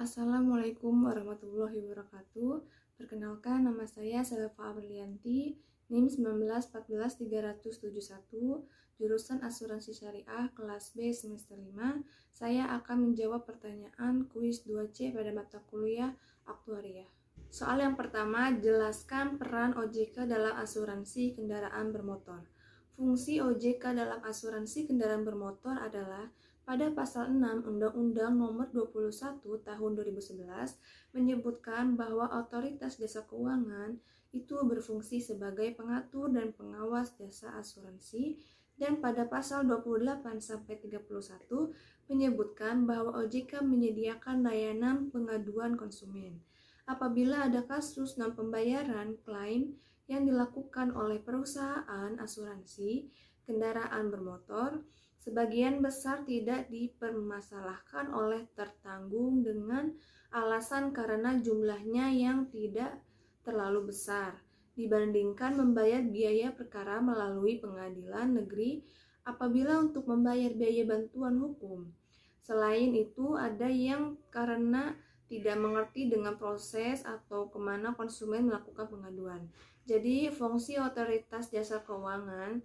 Assalamualaikum warahmatullahi wabarakatuh. Perkenalkan, nama saya Selva Aprilianti, NIM 1914371, jurusan Asuransi Syariah kelas B semester 5. Saya akan menjawab pertanyaan kuis 2C pada mata kuliah Aktuaria. Soal yang pertama, jelaskan peran OJK dalam asuransi kendaraan bermotor. Fungsi OJK dalam asuransi kendaraan bermotor adalah pada pasal 6 Undang-Undang Nomor 21 Tahun 2011 menyebutkan bahwa Otoritas Jasa Keuangan itu berfungsi sebagai pengatur dan pengawas jasa asuransi, dan pada pasal 28-31 menyebutkan bahwa OJK menyediakan layanan pengaduan konsumen. Apabila ada kasus non-pembayaran klaim yang dilakukan oleh perusahaan asuransi kendaraan bermotor, sebagian besar tidak dipermasalahkan oleh tertanggung dengan alasan karena jumlahnya yang tidak terlalu besar dibandingkan membayar biaya perkara melalui pengadilan negeri apabila untuk membayar biaya bantuan hukum. Selain itu, ada yang karena tidak mengerti dengan proses atau kemana konsumen melakukan pengaduan. Jadi, fungsi Otoritas Jasa Keuangan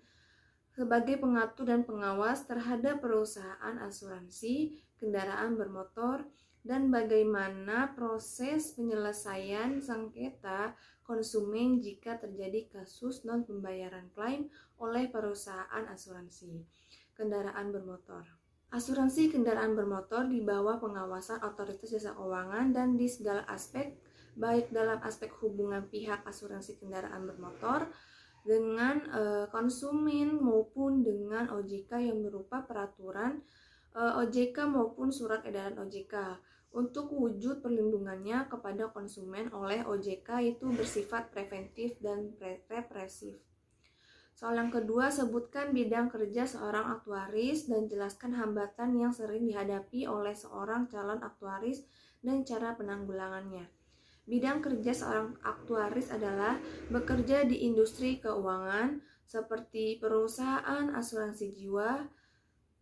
sebagai pengatur dan pengawas terhadap perusahaan asuransi kendaraan bermotor dan bagaimana proses penyelesaian sengketa konsumen jika terjadi kasus non-pembayaran klaim oleh perusahaan asuransi kendaraan bermotor. Asuransi kendaraan bermotor di bawah pengawasan Otoritas Jasa Keuangan dan di segala aspek, baik dalam aspek hubungan pihak asuransi kendaraan bermotor dengan konsumen maupun dengan OJK yang berupa peraturan OJK maupun surat edaran OJK. Untuk wujud perlindungannya kepada konsumen oleh OJK itu bersifat preventif dan represif. Soal yang kedua, sebutkan bidang kerja seorang aktuaris dan jelaskan hambatan yang sering dihadapi oleh seorang calon aktuaris dan cara penanggulangannya. Bidang kerja seorang aktuaris adalah bekerja di industri keuangan seperti perusahaan asuransi jiwa,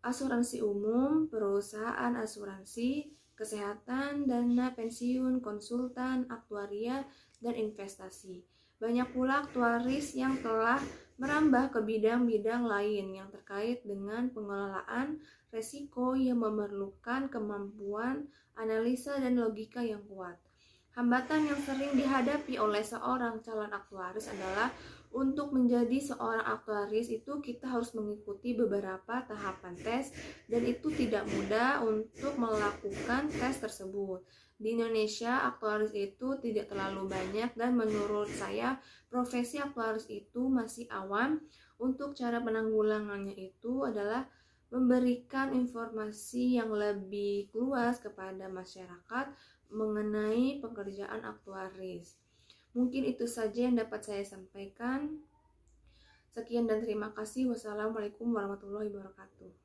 asuransi umum, perusahaan asuransi, kesehatan, dana pensiun, konsultan, aktuaria, dan investasi. Banyak pula aktuaris yang telah merambah ke bidang-bidang lain yang terkait dengan pengelolaan resiko yang memerlukan kemampuan analisa dan logika yang kuat. Hambatan yang sering dihadapi oleh seorang calon aktuaris adalah untuk menjadi seorang aktuaris itu kita harus mengikuti beberapa tahapan tes, dan itu tidak mudah untuk melakukan tes tersebut. Di Indonesia, aktuaris itu tidak terlalu banyak dan menurut saya profesi aktuaris itu masih awam. Untuk cara penanggulangannya itu adalah memberikan informasi yang lebih luas kepada masyarakat mengenai pekerjaan aktuaris. Mungkin itu saja yang dapat saya sampaikan. Sekian dan terima kasih. Wassalamualaikum warahmatullahi wabarakatuh.